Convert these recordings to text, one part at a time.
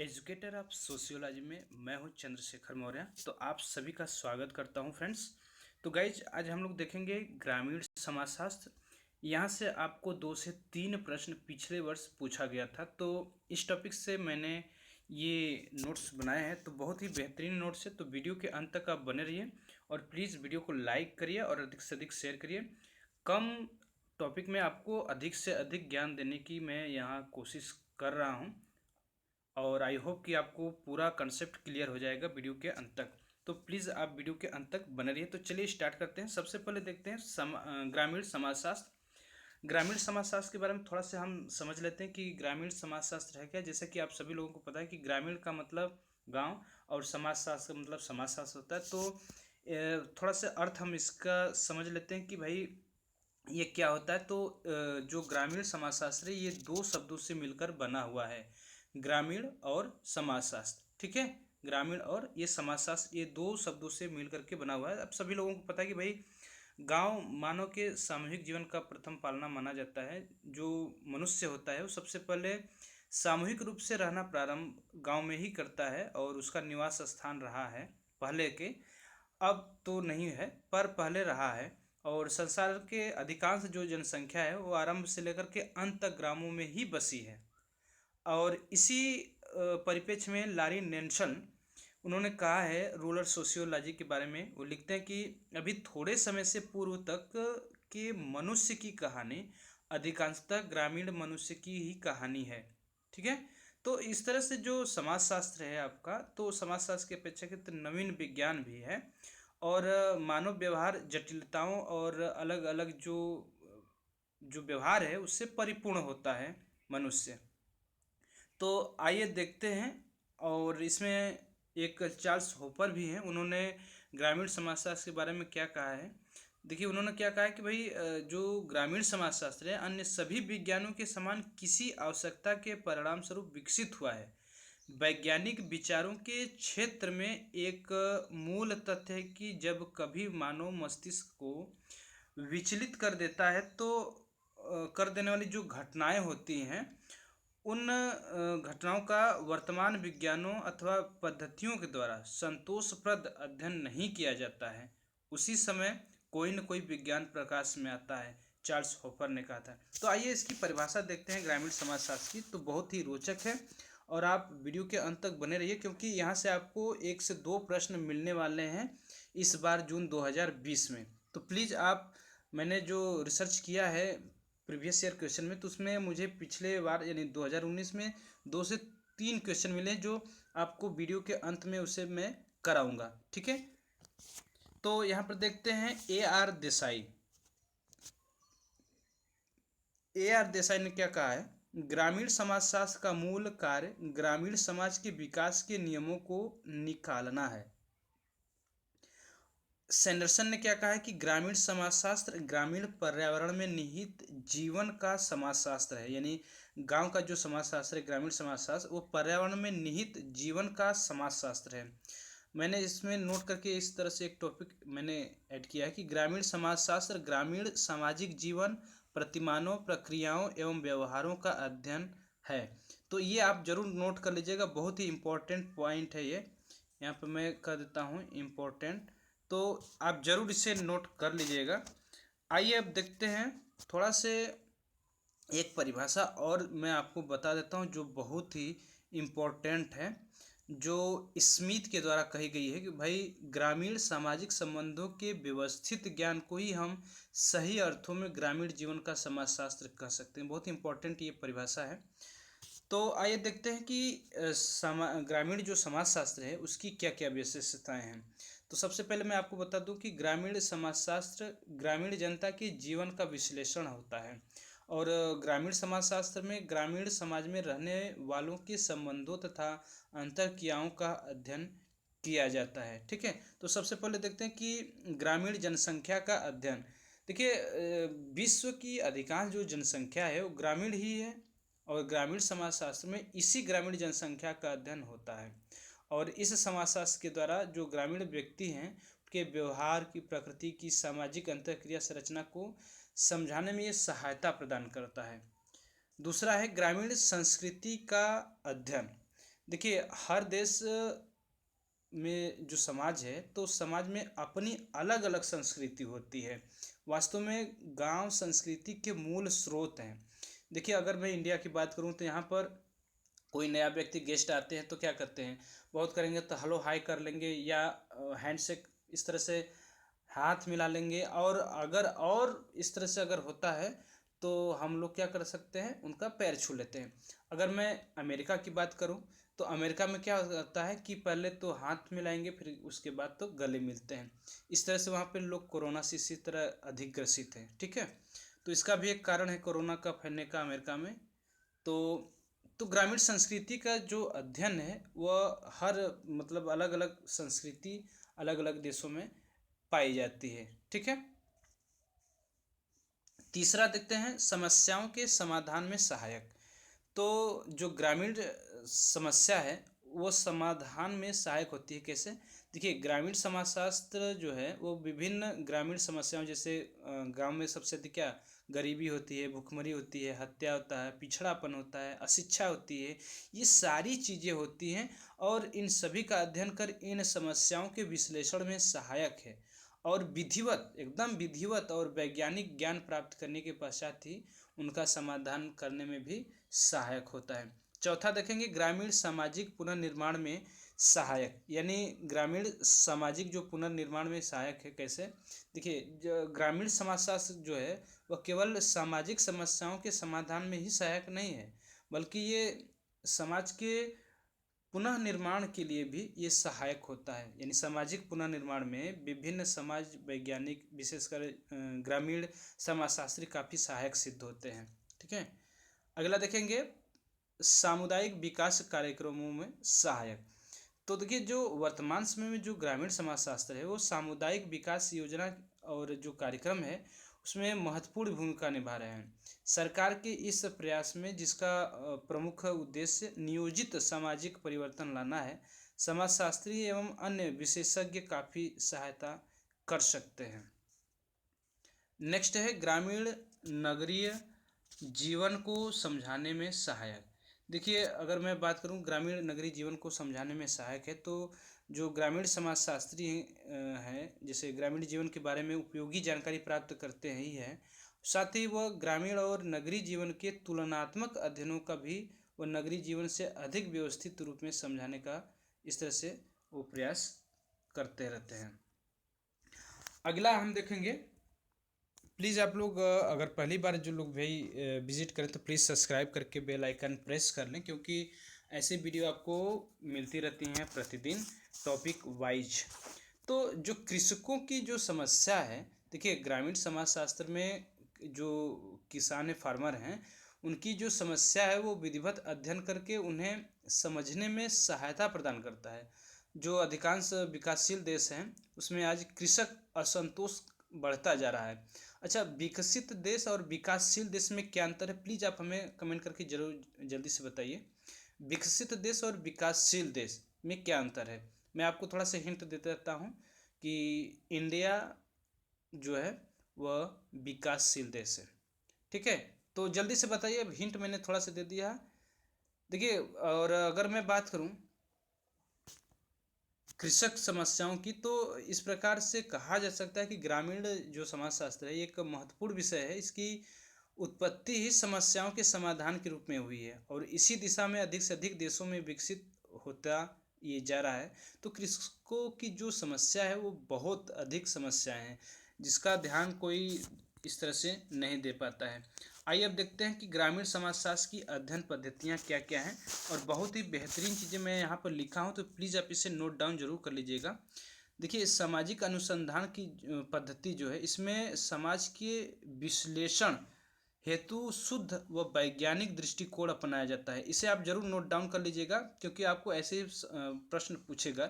Educator of sociology में मैं हूं चंद्रशेखर मौर्य। तो आप सभी का स्वागत करता हूं फ्रेंड्स। तो गाइज आज हम लोग देखेंगे ग्रामीण समाजशास्त्र। यहां से आपको 2 से 3 प्रश्न पिछले वर्ष पूछा गया था। तो इस टॉपिक से मैंने ये नोट्स बनाए हैं, तो बहुत ही बेहतरीन नोट्स है। तो वीडियो के अंत तक आप बने रहिए और प्लीज़ वीडियो को लाइक करिए और अधिक से अधिक शेयर करिए। कम टॉपिक में आपको अधिक से अधिक ज्ञान देने की मैं यहाँ कोशिश कर रहा हूँ और आई होप कि आपको पूरा कंसेप्ट क्लियर हो जाएगा वीडियो के अंत तक। तो प्लीज़ आप वीडियो के अंत तक बने रहिए। तो चलिए स्टार्ट करते हैं। सबसे पहले देखते हैं ग्रामीण समाजशास्त्र। ग्रामीण समाजशास्त्र के बारे में थोड़ा सा हम समझ लेते हैं कि ग्रामीण समाजशास्त्र है क्या। जैसे कि आप सभी लोगों को पता है कि ग्रामीण का मतलब गांव और समाजशास्त्र का मतलब समाजशास्त्र होता है। तो थोड़ा सा अर्थ हम इसका समझ लेते हैं कि भाई ये क्या होता है। तो जो ग्रामीण समाजशास्त्र है ये 2 शब्दों से मिलकर बना हुआ है, ग्रामीण और समाजशास्त्र। ठीक है, ग्रामीण और ये समाजशास्त्र ये 2 शब्दों से मिलकर के बना हुआ है। अब सभी लोगों को पता है कि भाई गांव मानव के सामूहिक जीवन का प्रथम पालना माना जाता है। जो मनुष्य होता है वो सबसे पहले सामूहिक रूप से रहना प्रारंभ गांव में ही करता है और उसका निवास स्थान रहा है पहले के। अब तो नहीं है पर पहले रहा है। और संसार के अधिकांश जो जनसंख्या है वो आरंभ से लेकर के अंत तक ग्रामों में ही बसी है। और इसी परिप्रेक्ष्य में लारी नेल्सन उन्होंने कहा है रूरल सोशियोलॉजी के बारे में। वो लिखते हैं कि अभी थोड़े समय से पूर्व तक के मनुष्य की कहानी अधिकांशतः ग्रामीण मनुष्य की ही कहानी है। ठीक है, तो इस तरह से जो समाजशास्त्र है आपका, तो समाजशास्त्र के अपेक्षाकृत नवीन विज्ञान भी है और मानव व्यवहार जटिलताओं और अलग अलग जो व्यवहार है उससे परिपूर्ण होता है मनुष्य। तो आइए देखते हैं। और इसमें एक चार्ल्स होपर भी हैं, उन्होंने ग्रामीण समाजशास्त्र के बारे में क्या कहा है। देखिए उन्होंने क्या कहा है कि भाई जो ग्रामीण समाजशास्त्र है अन्य सभी विज्ञानों के समान किसी आवश्यकता के परिणाम स्वरूप विकसित हुआ है। वैज्ञानिक विचारों के क्षेत्र में एक मूल तथ्य है कि जब कभी मानव मस्तिष्क को विचलित कर देता है तो कर देने वाली जो घटनाएं होती हैं उन घटनाओं का वर्तमान विज्ञानों अथवा पद्धतियों के द्वारा संतोषप्रद अध्ययन नहीं किया जाता है, उसी समय कोई न कोई विज्ञान प्रकाश में आता है, चार्ल्स हॉपर ने कहा था। तो आइए इसकी परिभाषा देखते हैं ग्रामीण समाजशास्त्र की। तो बहुत ही रोचक है और आप वीडियो के अंत तक बने रहिए क्योंकि यहाँ से आपको 1 से 2 प्रश्न मिलने वाले हैं इस बार जून 2020 में। तो प्लीज़ आप, मैंने जो रिसर्च किया है प्रीवियस ईयर क्वेश्चन में, तो उसमें मुझे पिछले बार यानी 2019 में 2 से 3 क्वेश्चन मिले जो आपको वीडियो के अंत में उसे मैं कराऊंगा। ठीक है, तो यहाँ पर देखते हैं AR देसाई। AR देसाई ने क्या कहा है, ग्रामीण समाजशास्त्र का मूल कार्य ग्रामीण समाज के विकास के नियमों को निकालना है। सैंडरसन ने क्या कहा है कि ग्रामीण समाजशास्त्र ग्रामीण पर्यावरण में निहित जीवन का समाजशास्त्र है। यानी गांव का जो समाजशास्त्र है ग्रामीण समाजशास्त्र वो पर्यावरण में निहित जीवन का समाजशास्त्र है। मैंने इसमें नोट करके इस तरह से एक टॉपिक मैंने ऐड किया है कि ग्रामीण समाजशास्त्र ग्रामीण सामाजिक जीवन प्रतिमानों प्रक्रियाओं एवं व्यवहारों का अध्ययन है। तो ये आप जरूर नोट कर लीजिएगा, बहुत ही इम्पोर्टेंट पॉइंट है ये। यहाँ पर मैं कर देता हूँ इम्पोर्टेंट, तो आप ज़रूर इसे नोट कर लीजिएगा। आइए अब देखते हैं थोड़ा से एक परिभाषा और मैं आपको बता देता हूँ जो बहुत ही इम्पोर्टेंट है, जो स्मिथ के द्वारा कही गई है कि भाई ग्रामीण सामाजिक संबंधों के व्यवस्थित ज्ञान को ही हम सही अर्थों में ग्रामीण जीवन का समाजशास्त्र कह सकते हैं। बहुत इंपॉर्टेंट ये परिभाषा है। तो आइए देखते हैं कि ग्रामीण जो समाजशास्त्र है उसकी क्या क्या विशेषताएं हैं। तो सबसे पहले मैं आपको बता दूं कि ग्रामीण समाजशास्त्र ग्रामीण जनता के जीवन का विश्लेषण होता है और ग्रामीण समाजशास्त्र में ग्रामीण समाज में रहने वालों के संबंधों तथा अंतरक्रियाओं का अध्ययन किया जाता है। ठीक है, तो सबसे पहले देखते हैं कि ग्रामीण जनसंख्या का अध्ययन। देखिए विश्व की अधिकांश जो जनसंख्या है वो ग्रामीण ही है और ग्रामीण समाजशास्त्र में इसी ग्रामीण जनसंख्या का अध्ययन होता है। और इस समाजशास्त्र के द्वारा जो ग्रामीण व्यक्ति हैं उनके व्यवहार की प्रकृति की सामाजिक अंतःक्रिया संरचना को समझाने में ये सहायता प्रदान करता है। दूसरा है ग्रामीण संस्कृति का अध्ययन। देखिए हर देश में जो समाज है तो समाज में अपनी अलग अलग संस्कृति होती है। वास्तव में गांव संस्कृति के मूल स्रोत हैं। देखिए अगर मैं इंडिया की बात करूं तो यहाँ पर कोई नया व्यक्ति गेस्ट आते हैं तो क्या करते हैं, बहुत करेंगे तो हेलो हाय कर लेंगे या हैंडशेक इस तरह से हाथ मिला लेंगे। और अगर और इस तरह से अगर होता है तो हम लोग क्या कर सकते हैं, उनका पैर छू लेते हैं। अगर मैं अमेरिका की बात करूं तो अमेरिका में क्या होता है कि पहले तो हाथ मिलाएंगे फिर उसके बाद तो गले मिलते हैं। इस तरह से वहाँ पे लोग कोरोना से इसी तरह अधिक ग्रसित हैं। ठीक है, तो इसका भी एक कारण है कोरोना का फैलने का अमेरिका में। तो ग्रामीण संस्कृति का जो अध्ययन है वह हर मतलब अलग अलग संस्कृति अलग अलग देशों में पाई जाती है। ठीक है, तीसरा देखते हैं समस्याओं के समाधान में सहायक। तो जो ग्रामीण समस्या है वो समाधान में सहायक होती है कैसे। देखिए ग्रामीण समाजशास्त्र जो है वो विभिन्न ग्रामीण समस्याओं जैसे गांव में सबसे अधिक क्या गरीबी होती है, भुखमरी होती है, हत्या होता है, पिछड़ापन होता है, अशिक्षा होती है, ये सारी चीज़ें होती हैं। और इन सभी का अध्ययन कर इन समस्याओं के विश्लेषण में सहायक है और विधिवत एकदम विधिवत और वैज्ञानिक ज्ञान प्राप्त करने के पश्चात ही उनका समाधान करने में भी सहायक होता है। चौथा देखेंगे ग्रामीण सामाजिक पुनर्निर्माण में सहायक, यानी ग्रामीण सामाजिक जो पुनर्निर्माण में सहायक है कैसे। देखिए ग्रामीण समाजशास्त्र जो है वह केवल सामाजिक समस्याओं के समाधान में ही सहायक नहीं है, बल्कि ये समाज के पुनः निर्माण के लिए भी ये सहायक होता है। यानी सामाजिक पुनर्निर्माण में विभिन्न समाज वैज्ञानिक विशेषकर ग्रामीण समाजशास्त्री काफ़ी सहायक सिद्ध होते हैं। ठीक है, अगला देखेंगे सामुदायिक विकास कार्यक्रमों में सहायक। तो देखिए जो वर्तमान समय में जो ग्रामीण समाजशास्त्र है वो सामुदायिक विकास योजना और जो कार्यक्रम है उसमें महत्वपूर्ण भूमिका निभा रहे हैं। सरकार के इस प्रयास में जिसका प्रमुख उद्देश्य नियोजित सामाजिक परिवर्तन लाना है, समाजशास्त्री एवं अन्य विशेषज्ञ काफ़ी सहायता कर सकते हैं। नेक्स्ट है ग्रामीण नगरीय जीवन को समझाने में सहायक। देखिए अगर मैं बात करूं ग्रामीण नगरीय जीवन को समझाने में सहायक है तो जो ग्रामीण समाजशास्त्री हैं जैसे ग्रामीण जीवन के बारे में उपयोगी जानकारी प्राप्त करते हैं ही है, साथ ही वह ग्रामीण और नगरीय जीवन के तुलनात्मक अध्ययनों का भी वह नगरीय जीवन से अधिक व्यवस्थित रूप में समझाने का इस तरह से वो प्रयास करते रहते हैं। अगला हम देखेंगे, प्लीज़ आप लोग अगर पहली बार जो लोग भाई विजिट करें तो प्लीज़ सब्सक्राइब करके बेल आइकन प्रेस कर लें, क्योंकि ऐसे वीडियो आपको मिलती रहती हैं प्रतिदिन टॉपिक वाइज। तो जो कृषकों की जो समस्या है, देखिए ग्रामीण समाजशास्त्र में जो किसान है फार्मर हैं उनकी जो समस्या है वो विधिवत अध्ययन करके उन्हें समझने में सहायता प्रदान करता है। जो अधिकांश विकासशील देश हैं उसमें आज कृषक असंतोष बढ़ता जा रहा है। अच्छा, विकसित देश और विकासशील देश में क्या अंतर है, प्लीज़ आप हमें कमेंट करके जरूर जल्दी से बताइए। विकसित देश और विकासशील देश में क्या अंतर है। मैं आपको थोड़ा सा हिंट देते रहता हूँ कि इंडिया जो है वह विकासशील देश है। ठीक है, तो जल्दी से बताइए, हिंट मैंने थोड़ा सा दे दिया। देखिए और अगर मैं बात करूँ कृषक समस्याओं की तो इस प्रकार से कहा जा सकता है कि ग्रामीण जो समाजशास्त्र है ये एक महत्वपूर्ण विषय है। इसकी उत्पत्ति ही समस्याओं के समाधान के रूप में हुई है और इसी दिशा में अधिक से अधिक देशों में विकसित होता ये जा रहा है। तो कृषकों की जो समस्या है वो बहुत अधिक समस्याएं हैं जिसका ध्यान कोई इस तरह से नहीं दे पाता है। आइए अब देखते हैं कि ग्रामीण समाजशास्त्र की अध्ययन पद्धतियाँ क्या क्या हैं और बहुत ही बेहतरीन चीज़ें मैं यहाँ पर लिखा हूँ तो प्लीज़ आप इसे नोट डाउन जरूर कर लीजिएगा। देखिए सामाजिक अनुसंधान की पद्धति जो है इसमें समाज के विश्लेषण हेतु शुद्ध व वैज्ञानिक दृष्टिकोण अपनाया जाता है। इसे आप जरूर नोट डाउन कर लीजिएगा क्योंकि आपको ऐसे प्रश्न पूछेगा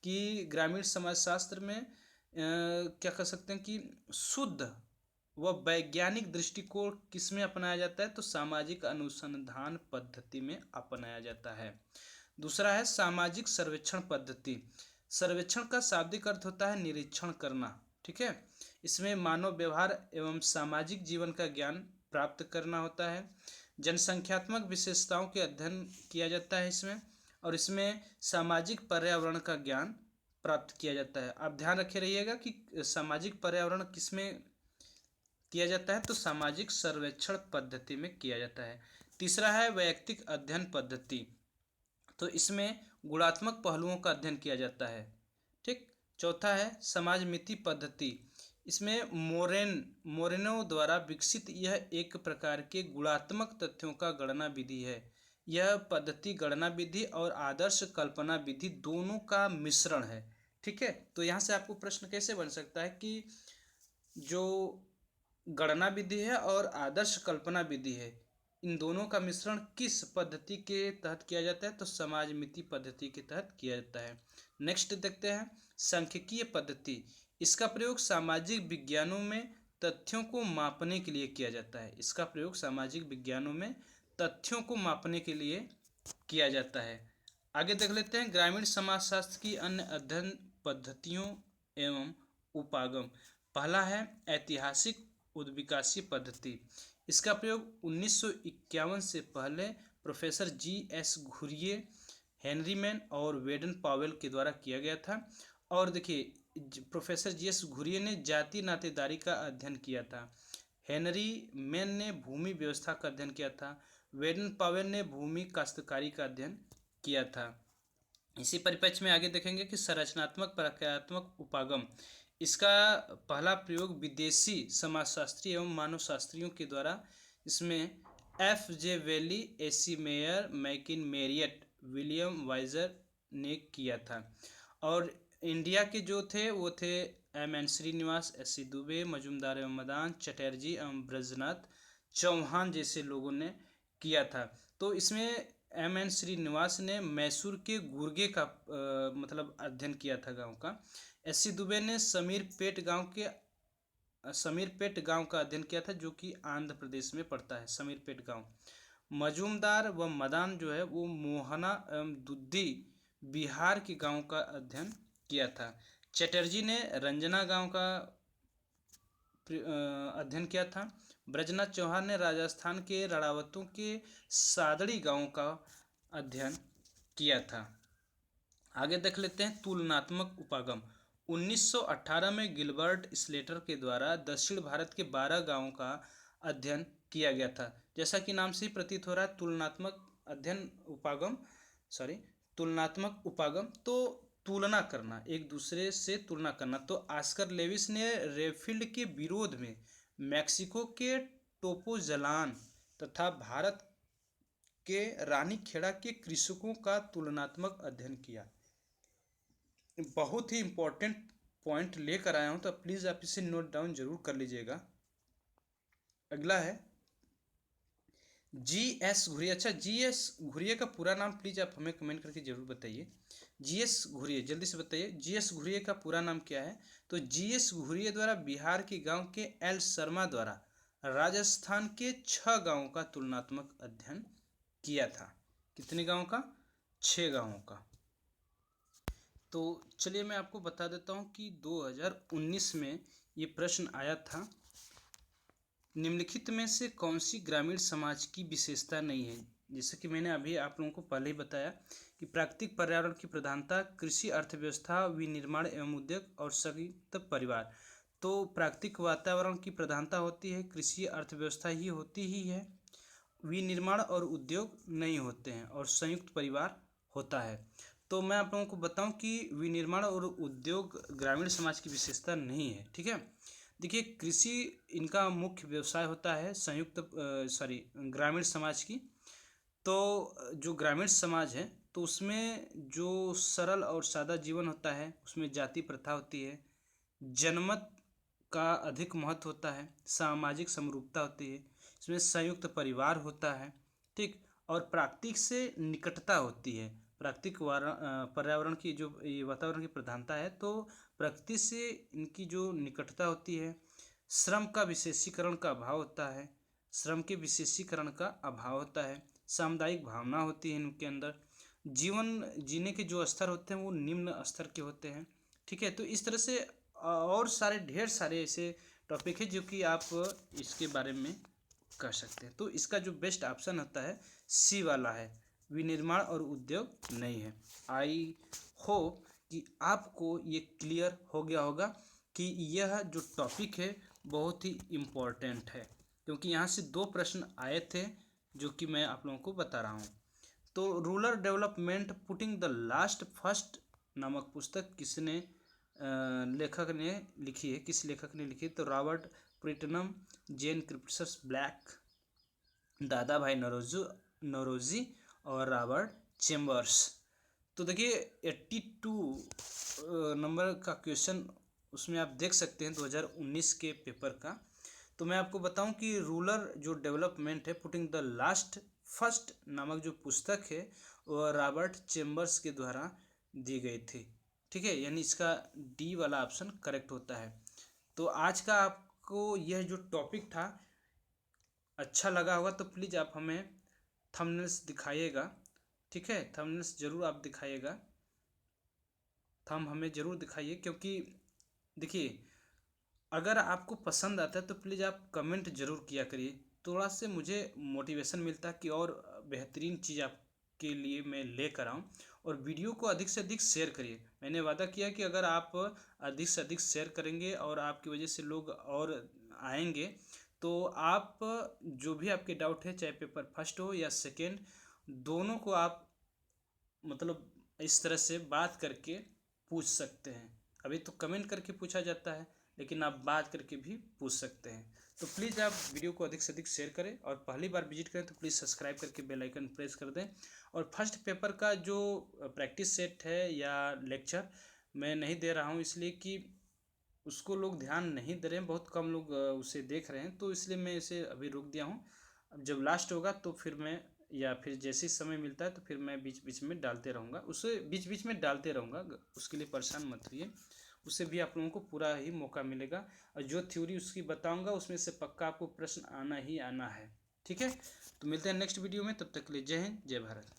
कि ग्रामीण समाजशास्त्र में क्या कर सकते हैं कि शुद्ध व वैज्ञानिक दृष्टिकोण किसमें अपनाया जाता है, तो सामाजिक अनुसंधान पद्धति में अपनाया जाता है। दूसरा है सामाजिक सर्वेक्षण पद्धति। सर्वेक्षण का शाब्दिक अर्थ होता है निरीक्षण करना। ठीक है, इसमें मानव व्यवहार एवं सामाजिक जीवन का ज्ञान प्राप्त करना होता है। जनसंख्यात्मक विशेषताओं के अध्ययन किया जाता है इसमें और इसमें सामाजिक पर्यावरण का ज्ञान प्राप्त किया जाता है। आप ध्यान रखे रहिएगा कि सामाजिक पर्यावरण किसमें किया जाता है, तो सामाजिक सर्वेक्षण पद्धति में किया जाता है। तीसरा है वैयक्तिक अध्ययन पद्धति, तो इसमें गुणात्मक पहलुओं का अध्ययन किया जाता है। ठीक। चौथा है समाज मिति पद्धति, इसमें मोरेनो द्वारा विकसित यह एक प्रकार के गुणात्मक तथ्यों का गणना विधि है। यह पद्धति गणना विधि और आदर्श कल्पना विधि दोनों का मिश्रण है। ठीक है, तो यहाँ से आपको प्रश्न कैसे बन सकता है कि जो गणना विधि है और आदर्श कल्पना विधि है, इन दोनों का मिश्रण किस पद्धति के तहत किया जाता है, तो समाज मिति पद्धति के तहत किया जाता है। नेक्स्ट देखते हैं सांख्यिकीय पद्धति, इसका प्रयोग सामाजिक विज्ञानों में तथ्यों को मापने के लिए किया जाता है। इसका प्रयोग सामाजिक विज्ञानों में तथ्यों को मापने के लिए किया जाता है। आगे देख लेते हैं ग्रामीण समाजशास्त्र की अन्य अध्ययन पद्धतियों एवं उपागम। पहला है ऐतिहासिक उद्विकासीय पद्धति, इसका प्रयोग 1951 से पहले professor GS. Ghurye, Henry man और वेडन पावेल के द्वारा किया गया था। और देखिए प्रोफेसर जी.एस. घुरिये ने जाति नातेदारी का अध्ययन किया था, हेनरी मैन ने भूमि व्यवस्था का अध्ययन किया था, वेडन पावेल ने भूमि काश्तकारी का अध्ययन किया था। इसी परिप्रेक्ष्य में आगे देखेंगे कि संरचनात्मक प्रक्रियात्मक उपागम, इसका पहला प्रयोग विदेशी समाजशास्त्री एवं मानवशास्त्रियों के द्वारा, इसमें F.J. वेली, A.C. Mayer, McKim Marriott, William Wiser ने किया था। और इंडिया के जो थे वो थे M.N. श्रीनिवास, S.C. दुबे, मजुमदार एवं मदान, चटर्जी एवं ब्रजनाथ चौहान जैसे लोगों ने किया था। तो इसमें M.N. श्रीनिवास ने मैसूर के गुर्गे का मतलब अध्ययन किया था गांव का। S.C. दुबे ने समीरपेट गांव का अध्ययन किया था, जो कि आंध्र प्रदेश में पड़ता है समीरपेट गांव। मजूमदार व मदान जो है वो मोहना एवं दुद्दी बिहार के गांव का अध्ययन किया था। चटर्जी ने रंजना गांव का अध्ययन किया था। ब्रजनाथ चौहान ने राजस्थान के राणावतों के सादड़ी गांव का अध्ययन किया था। आगे देख लेते हैं तुलनात्मक उपागम। 1918 में गिलबर्ट स्लेटर के द्वारा दक्षिण भारत के 12 गांवों का अध्ययन किया गया था। जैसा कि नाम से ही प्रतीत हो रहा है तुलनात्मक उपागम, तो तुलना करना, एक दूसरे से तुलना करना। तो ऑस्कर लेविस ने रेफील्ड के विरोध में मैक्सिको के टोपोजलान तथा भारत के रानीखेड़ा के कृषकों का तुलनात्मक अध्ययन किया। बहुत ही इंपॉर्टेंट पॉइंट लेकर आया हूं, तो प्लीज़ आप इसे नोट डाउन जरूर कर लीजिएगा। अगला है जी.एस. घुरिये। अच्छा, जी.एस. घुरिये का पूरा नाम प्लीज़ आप हमें कमेंट करके जरूर बताइए। जी.एस. घुरिये, जल्दी से बताइए जी.एस. घुरिये का पूरा नाम क्या है। तो जी.एस. घुरिये द्वारा बिहार के गांव के एल शर्मा द्वारा राजस्थान के 6 गांवों का तुलनात्मक अध्ययन किया था। कितने गांवों का? 6 गांवों का। तो चलिए मैं आपको बता देता हूं कि 2019 में ये प्रश्न आया था, निम्नलिखित में से कौन सी ग्रामीण समाज की विशेषता नहीं है। जैसे कि मैंने अभी आप लोगों को पहले ही बताया कि प्राकृतिक पर्यावरण की प्रधानता, कृषि, अर्थव्यवस्था, विनिर्माण एवं उद्योग और संयुक्त परिवार। तो प्राकृतिक वातावरण की प्रधानता होती है, कृषि अर्थव्यवस्था ही होती ही है, विनिर्माण और उद्योग नहीं होते हैं, और संयुक्त परिवार होता है। तो मैं आप लोगों को बताऊं कि विनिर्माण और उद्योग ग्रामीण समाज की विशेषता नहीं है। ठीक है, देखिए कृषि इनका मुख्य व्यवसाय होता है ग्रामीण समाज की। तो जो ग्रामीण समाज है तो उसमें जो सरल और सादा जीवन होता है, उसमें जाति प्रथा होती है, जनमत का अधिक महत्व होता है, सामाजिक समरूपता होती है, इसमें संयुक्त परिवार होता है। ठीक, और प्राकृतिक से निकटता होती है। प्राकृतिक पर्यावरण की जो ये वातावरण की प्रधानता है, तो प्रकृति से इनकी जो निकटता होती है। श्रम का विशेषीकरण का अभाव होता है, श्रम के विशेषीकरण का अभाव होता है। सामुदायिक भावना होती है इनके अंदर। जीवन जीने के जो स्तर होते हैं वो निम्न स्तर के होते हैं। ठीक है, तो इस तरह से और ढेर सारे ऐसे टॉपिक है जो कि आप इसके बारे में कर सकते हैं। तो इसका जो बेस्ट ऑप्शन होता है सी वाला है, विनिर्माण और उद्योग नहीं है। आई होप कि आपको ये क्लियर हो गया होगा कि यह जो टॉपिक है बहुत ही इम्पोर्टेंट है, क्योंकि यहाँ से 2 प्रश्न आए थे जो कि मैं आप लोगों को बता रहा हूँ। तो rural development putting the last first नामक पुस्तक किसने लेखक ने लिखी है, किस लेखक ने लिखी है? तो रॉबर्ट प्रिटनम, जेन क्रिप्सस ब्लैक, दादा भाई नौरोजी और रॉबर्ट चेम्बर्स। तो देखिए 82 नंबर का क्वेश्चन उसमें आप देख सकते हैं 2019 के पेपर का। तो मैं आपको बताऊं कि रूरल जो डेवलपमेंट है पुटिंग द लास्ट फर्स्ट नामक जो पुस्तक है वह रॉबर्ट चेम्बर्स के द्वारा दी गई थी। ठीक है, यानी इसका डी वाला ऑप्शन करेक्ट होता है। तो आज का आपको यह जो टॉपिक था अच्छा लगा होगा तो प्लीज़ आप हमें थंबनेल्स दिखाइएगा। ठीक है, थंबनेल्स ज़रूर आप दिखाइएगा, थंब हमें ज़रूर दिखाइए, क्योंकि देखिए अगर आपको पसंद आता है तो प्लीज़ आप कमेंट ज़रूर किया करिए, थोड़ा से मुझे मोटिवेशन मिलता है कि और बेहतरीन चीज़ आपके लिए मैं लेकर आऊँ। और वीडियो को अधिक से अधिक शेयर करिए। मैंने वादा किया कि अगर आप अधिक से अधिक शेयर करेंगे और आपकी वजह से लोग और आएंगे तो आप जो भी आपके डाउट है, चाहे पेपर फर्स्ट हो या सेकेंड, दोनों को आप मतलब इस तरह से बात करके पूछ सकते हैं। अभी तो कमेंट करके पूछा जाता है, लेकिन आप बात करके भी पूछ सकते हैं। तो प्लीज़ आप वीडियो को अधिक से अधिक शेयर करें और पहली बार विजिट करें तो प्लीज़ सब्सक्राइब करके बेल आइकन प्रेस कर दें। और फर्स्ट पेपर का जो प्रैक्टिस सेट है या लेक्चर मैं नहीं दे रहा हूँ, इसलिए कि उसको लोग ध्यान नहीं दे रहे हैं, बहुत कम लोग उसे देख रहे हैं, तो इसलिए मैं इसे अभी रोक दिया हूँ। अब जब लास्ट होगा तो फिर मैं, या फिर जैसे ही समय मिलता है तो फिर मैं बीच बीच में डालते रहूँगा, उसे बीच बीच में डालते रहूँगा, उसके लिए परेशान मत रहिए। उससे भी आप लोगों को पूरा ही मौका मिलेगा और जो थ्योरी उसकी बताऊँगा उसमें से पक्का आपको प्रश्न आना ही आना है। ठीक है, तो मिलते हैं नेक्स्ट वीडियो में, तब तक के लिए जय हिंद जय भारत।